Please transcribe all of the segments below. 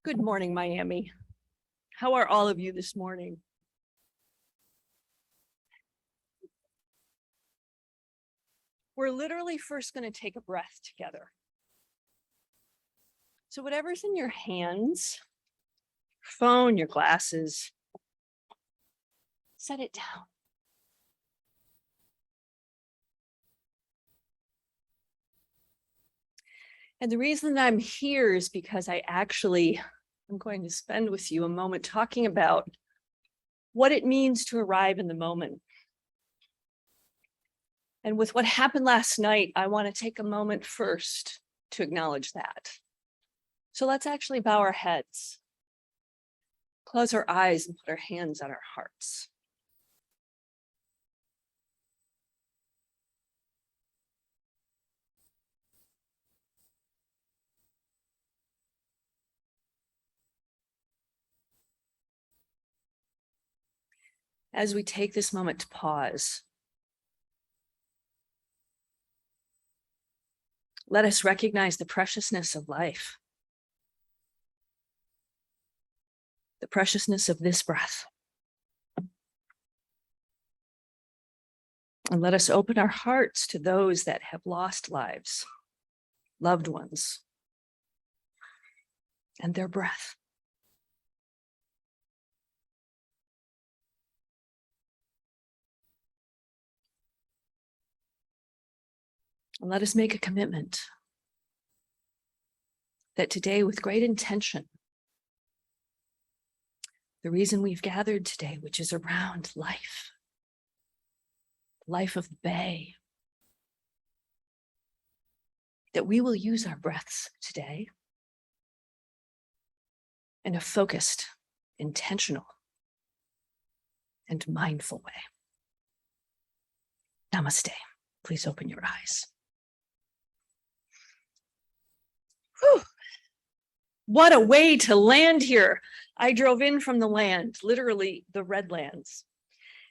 Good morning, Miami. How are all of you this morning? We're literally first going to take a breath together. So whatever's in your hands, your phone, your glasses, set it down. And the reason that I'm here is because I'm going to spend with you a moment talking about what it means to arrive in the moment. And with what happened last night, I want to take a moment first to acknowledge that. So let's actually bow our heads, close our eyes, and put our hands on our hearts. As we take this moment to pause, let us recognize the preciousness of life, the preciousness of this breath. And let us open our hearts to those that have lost lives, loved ones, and their breath. And let us make a commitment that today, with great intention, the reason we've gathered today, which is around life of the bay, that we will use our breaths today in a focused, intentional, and mindful way. Namaste. Please open your eyes. Whew. What a way to land here. I drove in from the land, literally the Redlands.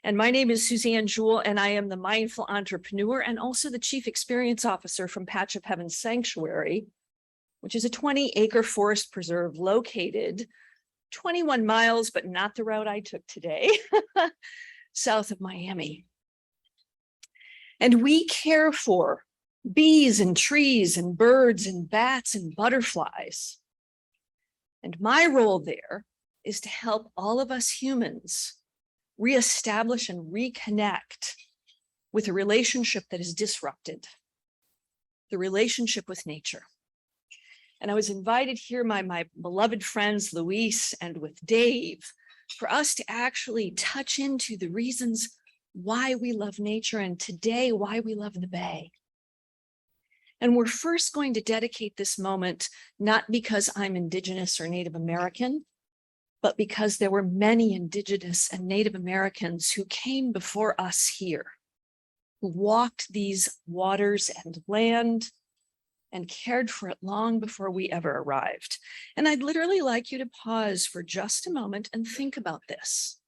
And my name is Suzanne Jewell, and I am the mindful entrepreneur and also the chief experience officer from Patch of Heaven Sanctuary, which is a 20-acre forest preserve located 21 miles, but not the route I took today, south of Miami. And we care for bees and trees and birds and bats and butterflies. And my role there is to help all of us humans reestablish and reconnect with a relationship that is disrupted, the relationship with nature. And I was invited here by my beloved friends, Luis and with Dave, for us to actually touch into the reasons why we love nature and today why we love the Bay. And we're first going to dedicate this moment, not because I'm Indigenous or Native American, but because there were many Indigenous and Native Americans who came before us here, who walked these waters and land and cared for it long before we ever arrived. And I'd literally like you to pause for just a moment and think about this.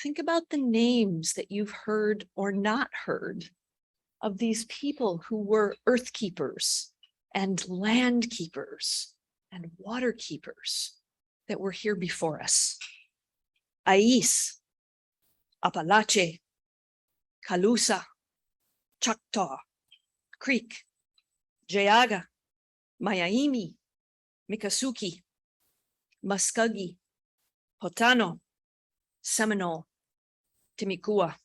Think about the names that you've heard or not heard of these people who were earth keepers and land keepers and water keepers that were here before us. Ais, Apalache, Calusa, Choctaw, Creek, Jayaga, Mayaimi, Miccosukee, Muskogee, Potano, Seminole, Timucua,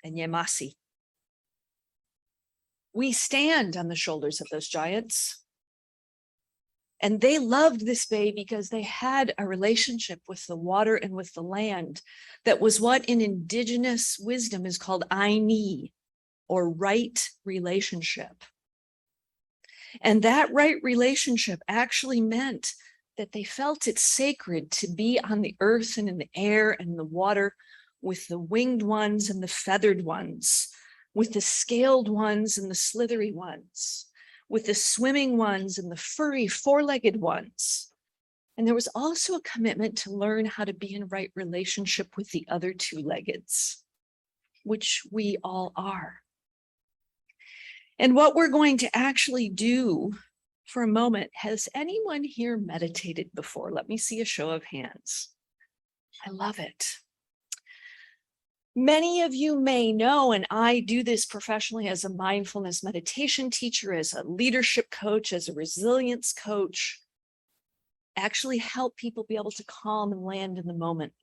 and Yamasee. We stand on the shoulders of those giants. And they loved this bay because they had a relationship with the water and with the land that was what in Indigenous wisdom is called Aini, or right relationship. And that right relationship actually meant that they felt it sacred to be on the earth and in the air and the water with the winged ones and the feathered ones, with the scaled ones and the slithery ones, with the swimming ones and the furry four-legged ones. And there was also a commitment to learn how to be in right relationship with the other two-leggeds, which we all are. And what we're going to actually do for a moment, has anyone here meditated before? Let me see a show of hands. I love it. Many of you may know, and I do this professionally as a mindfulness meditation teacher, as a leadership coach, as a resilience coach, actually help people be able to calm and land in the moment.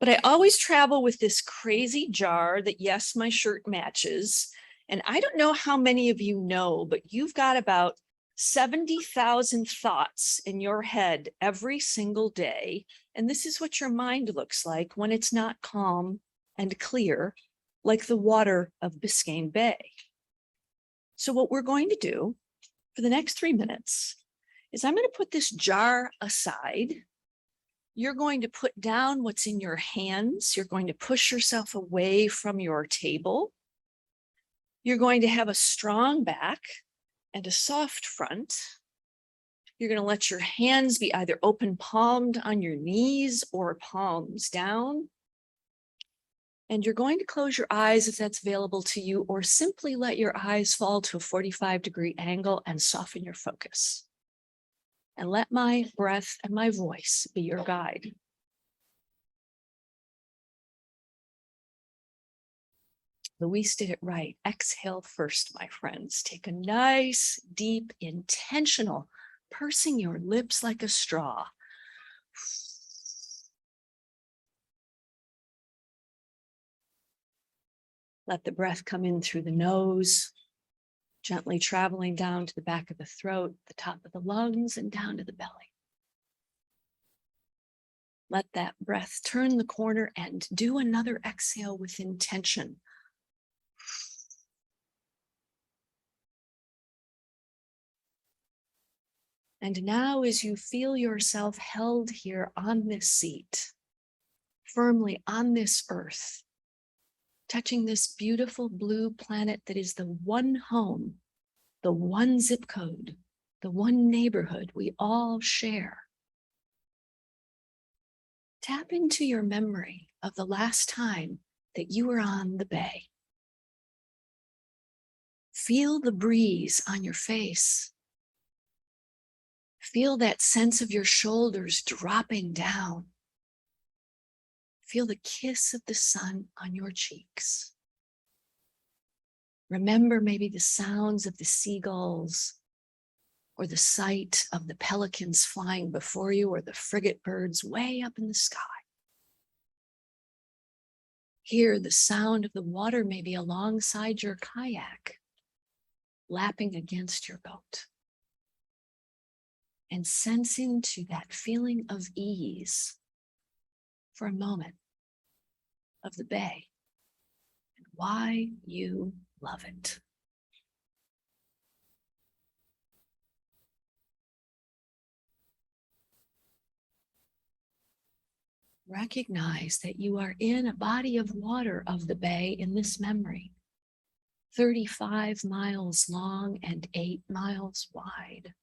But I always travel with this crazy jar that, yes, my shirt matches. And I don't know how many of you know, but you've got about 70,000 thoughts in your head every single day. And this is what your mind looks like when it's not calm and clear, like the water of Biscayne Bay. So what we're going to do for the next 3 minutes is I'm going to put this jar aside. You're going to put down what's in your hands. You're going to push yourself away from your table. You're going to have a strong back and a soft front. You're going to let your hands be either open palmed on your knees or palms down. And you're going to close your eyes if that's available to you, or simply let your eyes fall to a 45-degree angle and soften your focus. And let my breath and my voice be your guide. Louise did it right. Exhale first, my friends. Take a nice, deep, intentional, pursing your lips like a straw. Let the breath come in through the nose, gently traveling down to the back of the throat, the top of the lungs, and down to the belly. Let that breath turn the corner and do another exhale with intention. And now, as you feel yourself held here on this seat, firmly on this earth, touching this beautiful blue planet that is the one home, the one zip code, the one neighborhood we all share. Tap into your memory of the last time that you were on the bay. Feel the breeze on your face. Feel that sense of your shoulders dropping down. Feel the kiss of the sun on your cheeks. Remember maybe the sounds of the seagulls, or the sight of the pelicans flying before you, or the frigate birds way up in the sky. Hear the sound of the water maybe alongside your kayak, lapping against your boat. And sense into that feeling of ease for a moment of the bay and why you love it. Recognize that you are in a body of water of the bay in this memory, 35 miles long and 8 miles wide.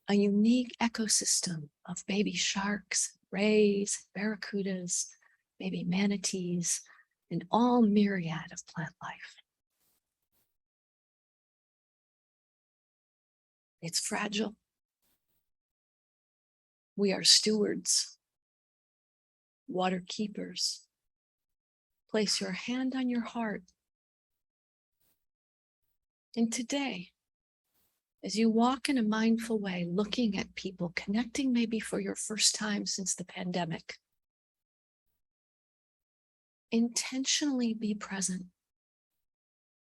A unique ecosystem of baby sharks, rays, barracudas, baby manatees, and all myriad of plant life. It's fragile. We are stewards, water keepers. Place your hand on your heart. And today, as you walk in a mindful way, looking at people, connecting maybe for your first time since the pandemic, intentionally be present.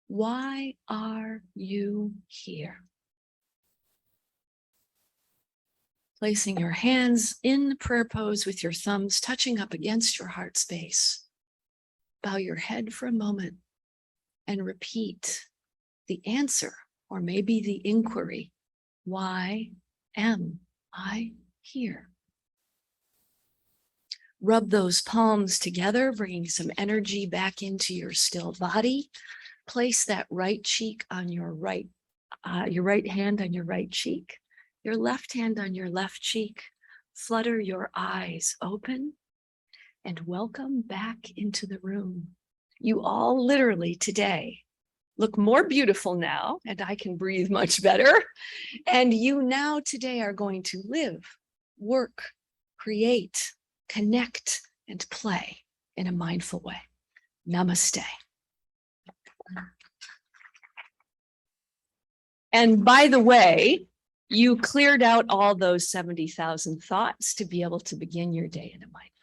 Why are you here? Placing your hands in the prayer pose with your thumbs touching up against your heart space. Bow your head for a moment and repeat the answer, or maybe the inquiry. Why am I here? Rub those palms together, bringing some energy back into your still body. Place that right cheek on your right hand on your right cheek, your left hand on your left cheek. Flutter your eyes open and welcome back into the room. You all literally today look more beautiful now, and I can breathe much better. And you now today are going to live, work, create, connect, and play in a mindful way. Namaste. And by the way, you cleared out all those 70,000 thoughts to be able to begin your day in a mindful way.